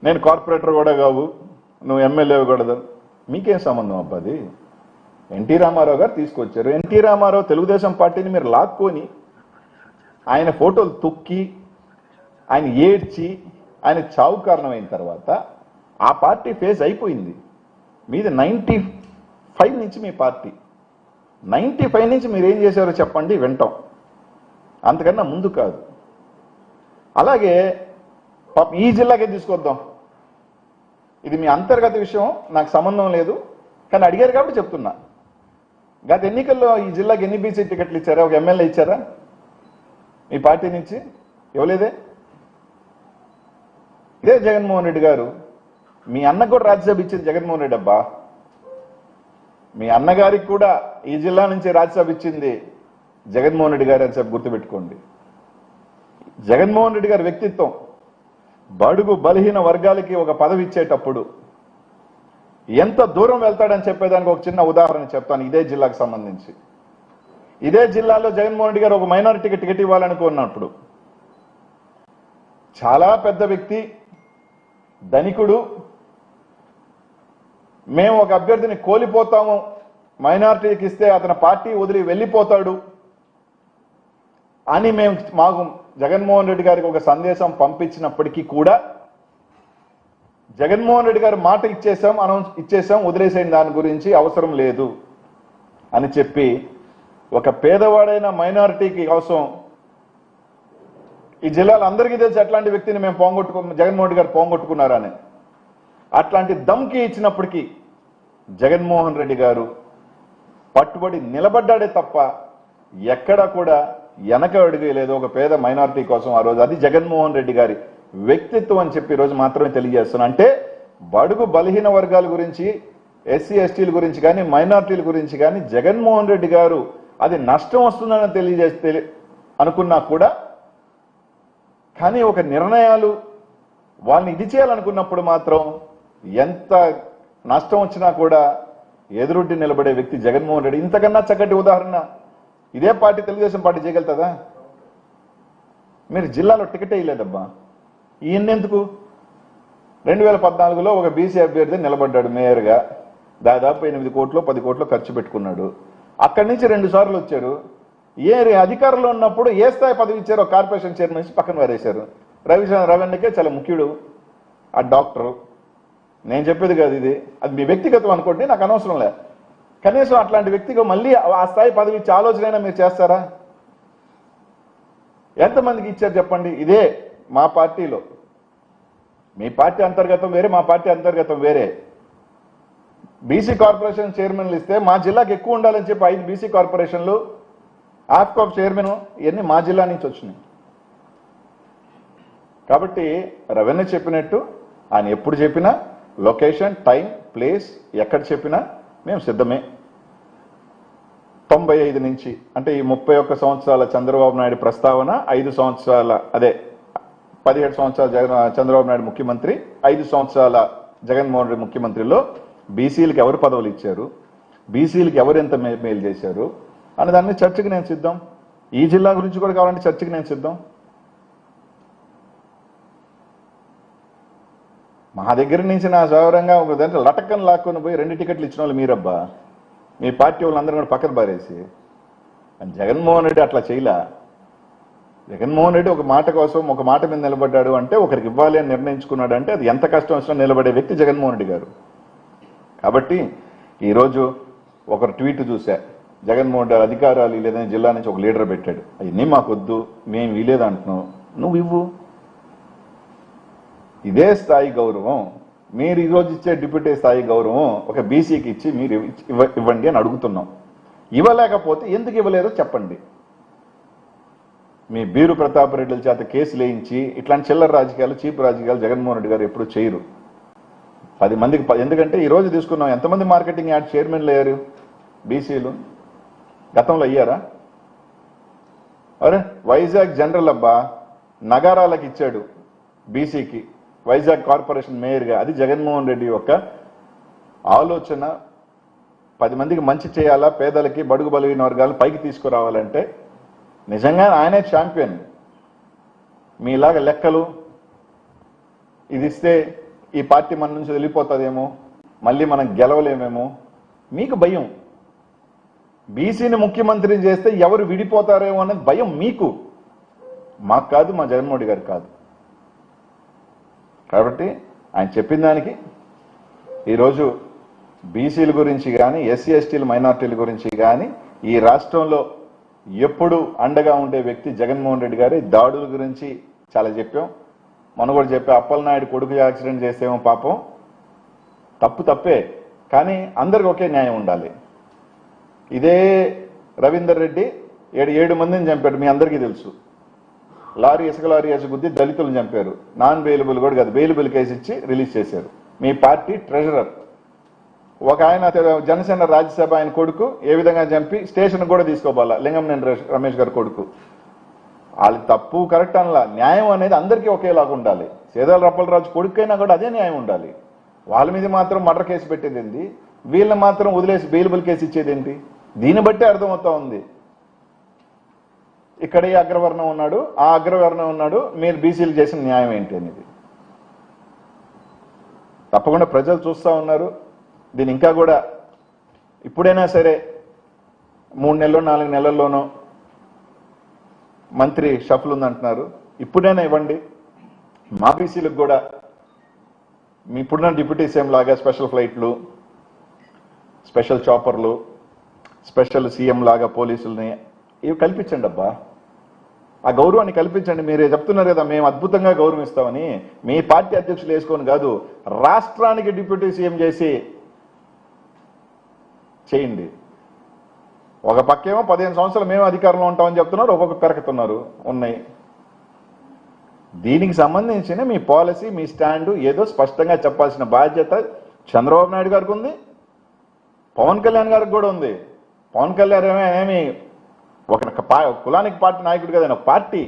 నేను కార్పొరేటర్ కూడా కావు, నువ్వు ఎమ్మెల్యే కూడా. మీకేం సంబంధం అబ్బా అది? ఎన్టీ రామారావు గారు తీసుకొచ్చారు. ఎన్టీ రామారావు తెలుగుదేశం పార్టీని మీరు లాక్కొని ఆయన ఫోటోలు తొక్కి ఆయన ఏడ్చి ఆయన చావు కారణమైన తర్వాత ఆ పార్టీ ఫేజ్ అయిపోయింది. మీది 95 నుంచి మీ పార్టీ 95 నుంచి మీరు ఏం చేశారో చెప్పండి, వింటాం. అంతకన్నా ముందు కాదు. అలాగే పాప ఈ జిల్లాకే తీసుకొద్దాం. ఇది మీ అంతర్గత విషయం, నాకు సంబంధం లేదు, కానీ అడిగారు కాబట్టి చెప్తున్నా. గత ఎన్నికల్లో ఈ జిల్లాకి ఎన్ని బీసీ టికెట్లు ఇచ్చారా? ఒక ఎమ్మెల్యే ఇచ్చారా మీ పార్టీ నుంచి? ఇవ్వలేదే. ఇదే జగన్మోహన్ రెడ్డి గారు, మీ అన్నకు కూడా రాజ్యసభ ఇచ్చింది జగన్మోహన్ రెడ్డి అబ్బా. మీ అన్నగారికి కూడా ఈ జిల్లా నుంచి రాజ్యసభ ఇచ్చింది జగన్మోహన్ రెడ్డి గారు అని చెప్పి గుర్తుపెట్టుకోండి. జగన్మోహన్ రెడ్డి గారి వ్యక్తిత్వం, బడుగు బలహీన వర్గాలకి ఒక పదవి ఇచ్చేటప్పుడు ఎంత దూరం వెళ్తాడని చెప్పేదానికి ఒక చిన్న ఉదాహరణ చెప్తాను. ఇదే జిల్లాకు సంబంధించి, ఇదే జిల్లాలో జగన్మోహన్ రెడ్డి గారు ఒక మైనారిటీకి టికెట్ ఇవ్వాలనుకున్నప్పుడు చాలా పెద్ద వ్యక్తి, ధనికుడు, మేము ఒక అభ్యర్థిని కోల్పోతాము, మైనారిటీకి ఇస్తే అతని పార్టీ వదిలి వెళ్ళిపోతాడు అని మాకు జగన్మోహన్ రెడ్డి గారికి ఒక సందేశం పంపించినప్పటికీ కూడా జగన్మోహన్ రెడ్డి గారు మాట ఇచ్చేసాం వదిలేసేయండి, దాని గురించి అవసరం లేదు అని చెప్పి ఒక పేదవాడైన మైనారిటీకి కోసం ఈ జిల్లాలో అందరికీ తెలిసి అట్లాంటి వ్యక్తిని మేము జగన్మోహన్ రెడ్డి గారు పోగొట్టుకున్నారని అట్లాంటి దమ్కి ఇచ్చినప్పటికీ జగన్మోహన్ రెడ్డి గారు పట్టుబడి నిలబడ్డాడే తప్ప ఎక్కడా కూడా వెనక అడుగలేదు ఒక పేద మైనారిటీ కోసం ఆ రోజు. అది జగన్మోహన్ రెడ్డి గారి వ్యక్తిత్వం అని చెప్పి ఈరోజు మాత్రమే తెలియజేస్తున్నా. అంటే బడుగు బలహీన వర్గాల గురించి, ఎస్సీ ఎస్టీల గురించి కానీ, మైనారిటీల గురించి కానీ జగన్మోహన్ రెడ్డి గారు అది నష్టం వస్తుందని తెలియజేస్తే అనుకున్నా కూడా, కానీ ఒక నిర్ణయాలు వాళ్ళని ఇది చేయాలనుకున్నప్పుడు మాత్రం ఎంత నష్టం వచ్చినా కూడా ఎదురుడ్డి నిలబడే వ్యక్తి జగన్మోహన్ రెడ్డి. ఇంతకన్నా చక్కటి ఉదాహరణ ఇదే పార్టీ, తెలుగుదేశం పార్టీ చేయగలుగుతుందా? మీరు జిల్లాలో టికెట్ వేయలేదబ్బా. ఈయనెందుకు? 2014లో ఒక బీసీ అభ్యర్థి నిలబడ్డాడు మేయర్గా, దాదాపు 8 కోట్లు 10 కోట్లు ఖర్చు పెట్టుకున్నాడు. అక్కడి నుంచి 2 సార్లు వచ్చారు. అధికారంలో ఉన్నప్పుడు ఏ స్థాయి పదవి ఇచ్చారో కార్పొరేషన్ చైర్మన్ నుంచి పక్కన వారేశారు. రవీణకే చాలా ముఖ్యుడు ఆ డాక్టరు. నేను చెప్పేది కాదు ఇది, అది మీ వ్యక్తిగతం అనుకోండి, నాకు అనవసరం లే. కనీసం అట్లాంటి వ్యక్తిగా మళ్ళీ ఆ స్థాయి పదవి ఇచ్చే ఆలోచన మీరు చేస్తారా? ఎంతమందికి ఇచ్చారు చెప్పండి? ఇదే మా పార్టీలో, మీ పార్టీ అంతర్గతం వేరే, మా పార్టీ అంతర్గతం వేరే. బీసీ కార్పొరేషన్ చైర్మన్లు ఇస్తే మా జిల్లాకి ఎక్కువ ఉండాలని చెప్పి 5 బీసీ కార్పొరేషన్లు, ఆఫ్కాప్ చైర్మన్, ఇవన్నీ మా జిల్లా నుంచి వచ్చినాయి. కాబట్టి రవీణ చెప్పినట్టు ఆయన ఎప్పుడు చెప్పినా లొకేషన్, టైం, ప్లేస్ ఎక్కడ చెప్పినా మేము సిద్ధమే. 95 నుంచి అంటే ఈ 31 సంవత్సరాల చంద్రబాబు నాయుడు ప్రస్తావన, 5 సంవత్సరాల 17 సంవత్సరాల చంద్రబాబు నాయుడు ముఖ్యమంత్రి, 5 సంవత్సరాల జగన్మోహన్ రెడ్డి ముఖ్యమంత్రిలో బీసీలకు ఎవరు పదవులు ఇచ్చారు, బీసీలకు ఎవరు ఎంత మేలు చేశారు అనే దాన్ని చర్చకి నేను సిద్ధం. ఈ జిల్లా గురించి కూడా కావాలంటే చర్చకి నేను సిద్ధం. మా దగ్గర నుంచి నా సౌరంగా ఒక దాంట్లో లటక్కని లాక్కొని పోయి 2 టికెట్లు ఇచ్చిన వాళ్ళు మీరబ్బా. మీ పార్టీ వాళ్ళందరూ కూడా పక్కన పారేసి. జగన్మోహన్ రెడ్డి అట్లా చేయలే. జగన్మోహన్ రెడ్డి ఒక మాట కోసం ఒక మాట మీద నిలబడ్డాడు అంటే, ఒకరికి ఇవ్వాలి అని నిర్ణయించుకున్నాడు అంటే, అది ఎంత కష్టం వచ్చినా నిలబడే వ్యక్తి జగన్మోహన్ రెడ్డి గారు. కాబట్టి ఈరోజు ఒకరు ట్వీట్ చూసా, జగన్మోహన్ రెడ్డి అధికారాలు లేదని జిల్లా నుంచి ఒక లీడర్ పెట్టాడు. అవన్నీ మాకొద్దు, మేము వీలేదు అంటున్నావు, నువ్వు ఇవ్వు. ఇదే స్థాయి గౌరవం మీరు ఈరోజు ఇచ్చే డిప్యూటీ స్థాయి గౌరవం ఒక బీసీకి ఇచ్చి మీరు ఇవ్వండి అని అడుగుతున్నాం. ఇవ్వలేకపోతే ఎందుకు ఇవ్వలేదో చెప్పండి. మీ బీరు ప్రతాప్ రెడ్డిల చేత కేసులు వేయించి ఇట్లాంటి చిల్లర రాజకీయాలు, చీప్ రాజకీయాలు జగన్మోహన్ రెడ్డి గారు ఎప్పుడు చేయరు. 10 మందికి, ఎందుకంటే ఈరోజు తీసుకున్నాం, ఎంతమంది మార్కెటింగ్ యాడ్ చైర్మన్లు అయ్యారు బీసీలు? గతంలో అయ్యారా? అరే వైజాగ్ జనరల్ అబ్బా నగారాలకు ఇచ్చాడు బీసీకి, వైజాగ్ కార్పొరేషన్ మేయర్గా. అది జగన్మోహన్ రెడ్డి యొక్క ఆలోచన. 10 మందికి మంచి చేయాలా, పేదలకి, బడుగు బలహీన వర్గాలు పైకి తీసుకురావాలంటే నిజంగా ఆయనే ఛాంపియన్. మీలాగా లెక్కలు ఇది ఇస్తే ఈ పార్టీ మన నుంచి వెళ్ళిపోతుందేమో, మళ్ళీ మనం గెలవలేమేమో, మీకు భయం. బీసీని ముఖ్యమంత్రిని చేస్తే ఎవరు విడిపోతారేమో అనేది భయం మీకు, మాకు కాదు, మా జగన్మోహన్ రెడ్డి గారు కాదు. కాబట్టి ఆయన చెప్పిన దానికి ఈరోజు బీసీల గురించి కానీ, ఎస్సీ ఎస్టీల మైనార్టీల గురించి కానీ ఈ రాష్ట్రంలో ఎప్పుడు అండగా ఉండే వ్యక్తి జగన్మోహన్ రెడ్డి గారి. దాడుల గురించి చాలా చెప్పాం, మనం కూడా చెప్పా. అప్పలనాయుడు కొడుకు యాక్సిడెంట్ చేస్తేమో పాపం తప్పే, కానీ అందరికి ఒకే న్యాయం ఉండాలి. ఇదే రవీందర్ రెడ్డి 7 మందిని చంపాడు, మీ అందరికీ తెలుసు. ఇసుక లారీ వేసి గుద్ది దళితులను చంపారు. నాన్ బెయిలబుల్ కూడా కాదు, బెయిలబుల్ కేసు ఇచ్చి రిలీజ్ చేశారు. మీ పార్టీ ట్రెజరర్ ఒక ఆయన జనసేన రాజ్యసభ ఆయన కొడుకు ఏ విధంగా చంపి స్టేషన్ కూడా తీసుకోవాలా, లింగంనేని రమేష్ గారి కొడుకు. వాళ్ళ తప్పు కరెక్ట్ అనలా, న్యాయం అనేది అందరికీ ఒకేలాగా ఉండాలి. సేదాల రప్పలరాజు కొడుకైనా కూడా అదే న్యాయం ఉండాలి. వాళ్ళ మీద మాత్రం మర్డర్ కేసు పెట్టేది ఏంటి, వీళ్ళని మాత్రం వదిలేసి బెయిలబుల్ కేసు ఇచ్చేది ఏంటి? దీన్ని బట్టి అర్థమవుతా ఉంది. ఇక్కడ ఈ అగ్రవర్ణం ఉన్నాడు, ఆ అగ్రవర్ణం ఉన్నాడు, మీరు బీసీలు చేసిన న్యాయం ఏంటి అనేది తప్పకుండా ప్రజలు చూస్తూ ఉన్నారు. దీని ఇంకా కూడా ఇప్పుడైనా సరే 3 నెలల్లో 4 నెలల్లోనో మంత్రి షఫల్ ఉందంటున్నారు, ఇప్పుడైనా ఇవ్వండి. మా బీసీలకు కూడా మీ ఇప్పుడున్న డిప్యూటీ సీఎం లాగా స్పెషల్ ఫ్లైట్లు, స్పెషల్ చాపర్లు, స్పెషల్ సీఎం లాగా పోలీసుల్ని ఇవి కల్పించండి అబ్బా, ఆ గౌరవాన్ని కల్పించండి. మీరే చెప్తున్నారు కదా మేము అద్భుతంగా గౌరవిస్తామని, మీ పార్టీ అధ్యక్షులు వేసుకొని కాదు, రాష్ట్రానికి డిప్యూటీ సీఎం చేయండి. ఒక పక్కేమో 15 సంవత్సరాలు మేము అధికారంలో ఉంటామని చెప్తున్నారు, ఒక్కొక్క పెరకుతున్నారు ఉన్నాయి. దీనికి సంబంధించిన మీ పాలసీ, మీ స్టాండు ఏదో స్పష్టంగా చెప్పాల్సిన బాధ్యత చంద్రబాబు నాయుడు గారికి ఉంది, పవన్ కళ్యాణ్ గారికి కూడా ఉంది. పవన్ కళ్యాణ్ ఏమి ఒక కులానికి పార్టీ నాయకుడు కదా, ఆయన ఒక పార్టీ,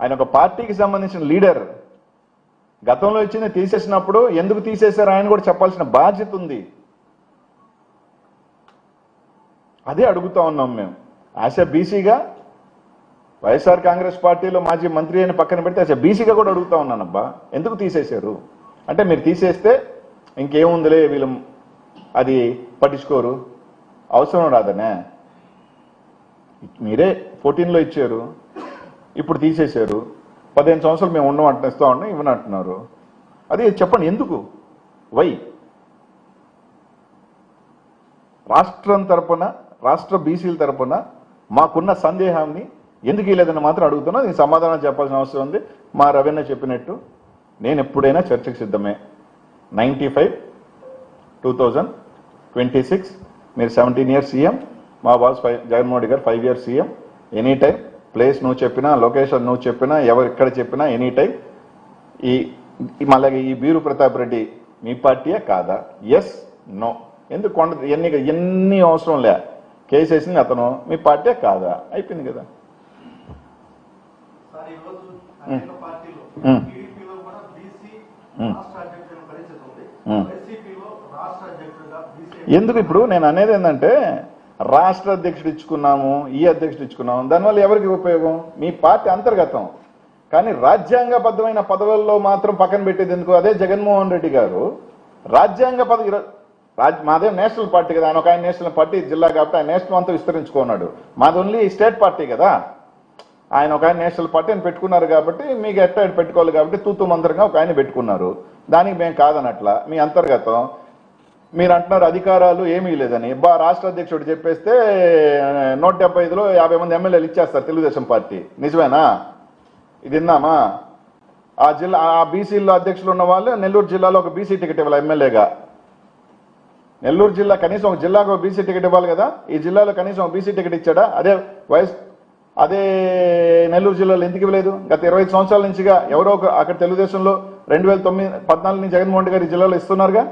ఆయన ఒక పార్టీకి సంబంధించిన లీడర్. గతంలో ఇచ్చింది తీసేసినప్పుడు ఎందుకు తీసేశారు ఆయన కూడా చెప్పాల్సిన బాధ్యత ఉంది. అదే అడుగుతా ఉన్నాం మేము. యాజ్ ఎ బీసీగా వైఎస్ఆర్ కాంగ్రెస్ పార్టీలో మాజీ మంత్రి అని పక్కన పెడితే యాజ్ ఎ బీసీగా కూడా అడుగుతా ఉన్నానబ్బా, ఎందుకు తీసేశారు అంటే, మీరు తీసేస్తే ఇంకేముందిలే వీళ్ళు అది పట్టించుకోరు, అవసరం రాదనే. మీరే 14లో ఇచ్చారు, ఇప్పుడు తీసేశారు. 15 సంవత్సరాలు మేము ఉండమంటున్నా, ఇస్తా ఉన్నాం, ఇవ్వనంటున్నారు. అది చెప్పండి ఎందుకు, వై? రాష్ట్రం తరపున, రాష్ట్ర బీసీల తరపున మాకున్న సందేహాన్ని ఎందుకు ఇవ్వలేదని మాత్రం అడుగుతున్నా. దీనికి సమాధానం చెప్పాల్సిన అవసరం ఉంది. మా రవీణ చెప్పినట్టు నేను ఎప్పుడైనా చర్చకు సిద్ధమే. 95, 2026 మీరు 17 years సీఎం, మా బాస్ జగన్మోహన్ రెడ్డి గారు 5 years CM. Any time place నువ్వు చెప్పినా, లొకేషన్ నువ్వు చెప్పినా, ఎవరు ఎక్కడ చెప్పినా ఎనీ టైం. మళ్ళీ ఈ బీరు ప్రతాప్ రెడ్డి మీ పార్టీయే కాదా? Yes, no. ఎందుకు ఎన్ని అవసరం లే, కేసు వేసింది అతను, మీ పార్టీ కాదా, అయిపోయింది కదా. ఎందుకు ఇప్పుడు నేను అనేది ఏంటంటే, రాష్ట్ర అధ్యక్షుడు ఇచ్చుకున్నాము, ఈ అధ్యక్షుడు ఇచ్చుకున్నాము, దానివల్ల ఎవరికి ఉపయోగం? మీ పార్టీ అంతర్గతం. కానీ రాజ్యాంగబద్ధమైన పదవుల్లో మాత్రం పక్కన పెట్టేది ఎందుకు? అదే జగన్మోహన్ రెడ్డి గారు రాజ్యాంగ పదవి, మాదే నేషనల్ పార్టీ కదా, ఆయన ఒక ఆయన నేషనల్ పార్టీ జిల్లా కాబట్టి ఆయన నేషనల్ అంతా విస్తరించుకున్నాడు. మాది ఓన్లీ స్టేట్ పార్టీ కదా, ఆయన ఒక ఆయన నేషనల్ పార్టీ అని పెట్టుకున్నారు కాబట్టి మీకు ఎట్లా పెట్టుకోవాలి కాబట్టి తూతూ మంత్రంగా ఒక ఆయన పెట్టుకున్నారు. దానికి మేము కాదనట్లా, మీ అంతర్గతం. మీరు అంటున్నారు అధికారాలు ఏమీ లేదని. రాష్ట్ర అధ్యక్షుడు చెప్పేస్తే 175లో 50 మంది ఎమ్మెల్యేలు ఇచ్చేస్తారు తెలుగుదేశం పార్టీ. నిజమేనా? ఇది విన్నామా? ఆ జిల్లా, ఆ బీసీల్లో అధ్యక్షులు ఉన్న వాళ్ళు నెల్లూరు జిల్లాలో ఒక బీసీ టికెట్ ఇవ్వాలి ఎమ్మెల్యేగా. నెల్లూరు జిల్లా కనీసం ఒక జిల్లాకు ఒక బీసీ టికెట్ ఇవ్వాలి కదా, ఈ జిల్లాలో కనీసం ఒక బీసీ టికెట్ ఇచ్చాడా? అదే నెల్లూరు జిల్లాలో ఎందుకు ఇవ్వలేదు? గత 25 సంవత్సరాల నుంచిగా ఎవరో అక్కడ తెలుగుదేశంలో 2014 నుంచి జగన్మోహన్ రెడ్డి గారు ఈ జిల్లాలో ఇస్తున్నారుగా,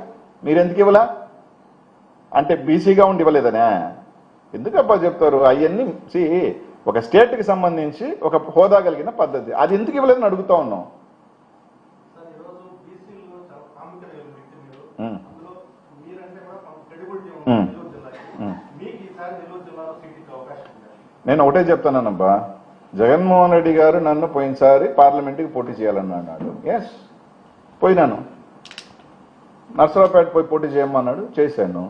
మీరు ఎందుకు ఇవ్వలా? అంటే బీసీగా ఉండి ఇవ్వలేదనే ఎందుకబ్బా చెప్తారు? అవన్నీ ఒక స్టేట్కి సంబంధించి ఒక హోదా కలిగిన పద్ధతి, అది ఎందుకు ఇవ్వలేదని అడుగుతా ఉన్నాం. నేను ఒకటే చెప్తానబ్బా, జగన్మోహన్ రెడ్డి గారు నన్ను పోయినసారి పార్లమెంట్కి పోటీ చేయాలన్నాడు. ఎస్, పోయినాను. నర్సరావుపేట పోయి పోటీ చేయమన్నాడు, చేశాను.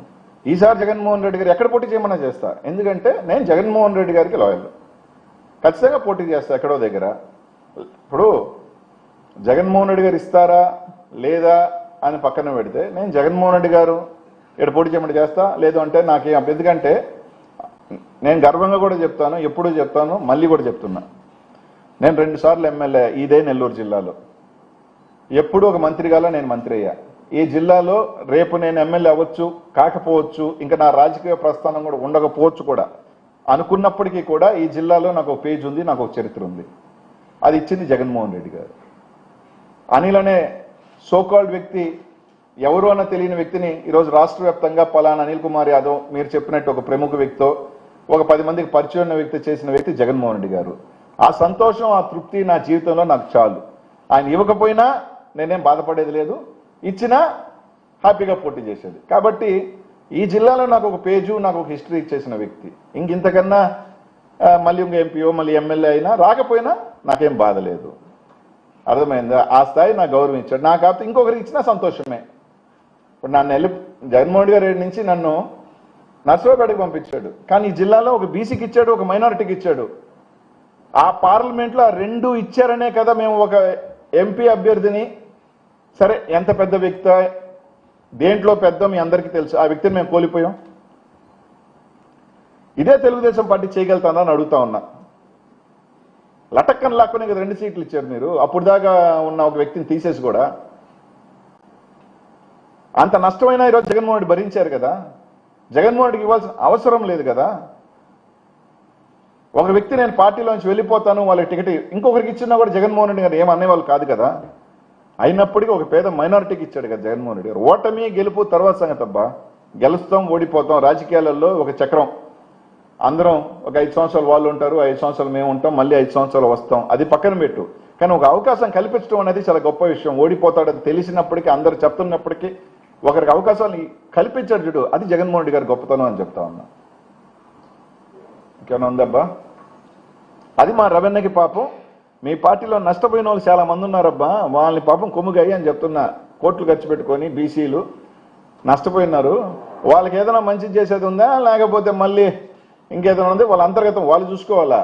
ఈసారి జగన్మోహన్ రెడ్డి గారు ఎక్కడ పోటీ చేయమన్నా చేస్తా, ఎందుకంటే నేను జగన్మోహన్ రెడ్డి గారికి లాయల్. ఖచ్చితంగా పోటీ చేస్తా ఎక్కడో దగ్గర. ఇప్పుడు జగన్మోహన్ రెడ్డి గారు ఇస్తారా లేదా అని పక్కన పెడితే నేను జగన్మోహన్ రెడ్డి గారు ఇక్కడ పోటీ చేయమని చేస్తా, లేదు అంటే నాకేం. ఎందుకంటే నేను గర్వంగా కూడా చెప్తాను, ఎప్పుడూ చెప్తాను, మళ్ళీ కూడా చెప్తున్నా, నేను 2 సార్లు ఎమ్మెల్యే ఇదే నెల్లూరు జిల్లాలో. ఎప్పుడు ఒక మంత్రిగా నేను మంత్రి అయ్యా. ఈ జిల్లాలో రేపు నేను ఎమ్మెల్యే అవ్వచ్చు, కాకపోవచ్చు, ఇంకా నా రాజకీయ ప్రస్థానం కూడా ఉండకపోవచ్చు కూడా. అనుకున్నప్పటికీ కూడా ఈ జిల్లాలో నాకు ఒక పేజ్ ఉంది, నాకు ఒక చరిత్ర ఉంది. అది ఇచ్చింది జగన్మోహన్ రెడ్డి గారు. అనిల్ అనే సోకాల్డ్ వ్యక్తి, ఎవరు అన్న తెలియని వ్యక్తిని ఈరోజు రాష్ట్ర వ్యాప్తంగా పలానా అనిల్ కుమార్ యాదవ్ మీరు చెప్పినట్టు ఒక ప్రముఖ వ్యక్తితో ఒక 10 మందికి పరిచయం ఉన్న వ్యక్తి చేసిన వ్యక్తి జగన్మోహన్ రెడ్డి గారు. ఆ సంతోషం, ఆ తృప్తి నా జీవితంలో నాకు చాలు. ఆయన ఇవ్వకపోయినా నేనేం బాధపడేది లేదు, ఇచ్చినా హ్యాపీగా పోటీ చేసేది. కాబట్టి ఈ జిల్లాలో నాకు ఒక పేజు, నాకు ఒక హిస్టరీ ఇచ్చేసిన వ్యక్తి. ఇంతకన్నా మళ్ళీ ఇంక ఎంపీఓ మళ్ళీ ఎమ్మెల్యే అయినా రాకపోయినా నాకేం బాధ లేదు. అర్థమైందా? ఆ స్థాయి నాకు గౌరవించాడు. నాకు కాకపోతే ఇంకొకరికి ఇచ్చినా సంతోషమే. ఇప్పుడు నన్ను జగన్మోహన్ రెడ్డి గారి నుంచి నన్ను నర్సరావుపేటకు పంపించాడు, కానీ ఈ జిల్లాలో ఒక బీసీకి ఇచ్చాడు, ఒక మైనారిటీకి ఇచ్చాడు. ఆ పార్లమెంట్లో ఆ 2 ఇచ్చారనే కదా మేము ఒక ఎంపీ అభ్యర్థిని, సరే ఎంత పెద్ద వ్యక్తి, దేంట్లో పెద్ద మీ అందరికీ తెలుసు, ఆ వ్యక్తిని మేము కోల్పోయాం. ఇదే తెలుగుదేశం పార్టీ చేయగలుగుతానా అని అడుగుతా ఉన్నా. లటక్కన లాక్కునే కదా 2 సీట్లు ఇచ్చారు మీరు. అప్పుడు దాకా ఉన్న ఒక వ్యక్తిని తీసేసి కూడా అంత నష్టమైనా ఈరోజు జగన్మోహన్ రెడ్డి భరించారు కదా. జగన్మోహన్ రెడ్డికి ఇవ్వాల్సిన అవసరం లేదు కదా. ఒక వ్యక్తి నేను పార్టీలోంచి వెళ్ళిపోతాను, వాళ్ళకి టికెట్ ఇంకొకరికి ఇచ్చినా కూడా జగన్మోహన్ రెడ్డి గారు ఏమనేవాళ్ళు కాదు కదా. అయినప్పటికీ ఒక పేద మైనారిటీకి ఇచ్చాడు కదా జగన్మోహన్ రెడ్డి గారు. ఓటమి గెలుపు తర్వాత సంగతి అబ్బా. గెలుస్తాం, ఓడిపోతాం, రాజకీయాలలో ఒక చక్రం. అందరం ఒక 5 సంవత్సరాలు వాళ్ళు ఉంటారు, 5 సంవత్సరాలు మేము ఉంటాం, మళ్ళీ 5 సంవత్సరాలు వస్తాం, అది పక్కన పెట్టు. కానీ ఒక అవకాశం కల్పించడం అనేది చాలా గొప్ప విషయం. ఓడిపోతాడని తెలిసినప్పటికీ, అందరు చెప్తున్నప్పటికీ ఒకరికి అవకాశాలు కల్పించాడు చూడు, అది జగన్మోహన్ రెడ్డి గారి గొప్పతనం అని చెప్తా ఉన్నా. ఇంకేమైనా ఉందబ్బా? అది మా రవెన్నకి పాపం. మీ పార్టీలో నష్టపోయిన వాళ్ళు చాలా మంది ఉన్నారబ్బా, వాళ్ళని పాపం కొమ్ముగాయి అని చెప్తున్నా. కోట్లు ఖర్చు పెట్టుకొని బీసీలు నష్టపోయినారు. వాళ్ళకి ఏదైనా మంచి చేసేది ఉందా, లేకపోతే మళ్ళీ ఇంకేదైనా ఉంది? వాళ్ళ అంతర్గతం వాళ్ళు చూసుకోవాలా.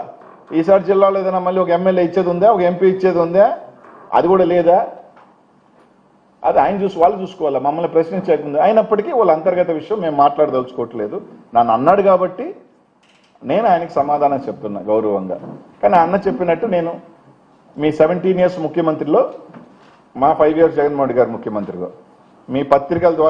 ఈసారి జిల్లాలో ఏదైనా మళ్ళీ ఒక ఎమ్మెల్యే ఇచ్చేది ఉందా, ఒక ఎంపీ ఇచ్చేది ఉందా? అది కూడా లేదా. అది ఆయన వాళ్ళు చూసుకోవాలా, మమ్మల్ని ప్రశ్నించకుండా. అయినప్పటికీ వాళ్ళ అంతర్గత విషయం మేము మాట్లాడదలుచుకోవట్లేదు. నన్ను అన్నాడు కాబట్టి నేను ఆయనకి సమాధానం చెప్తున్నా గౌరవంగా. కానీ అన్న చెప్పినట్టు నేను మీ 17 years ముఖ్యమంత్రిలో మా 5 years జగన్మోహన్ రెడ్డి గారు ముఖ్యమంత్రిగా మీ పత్రికల ద్వారా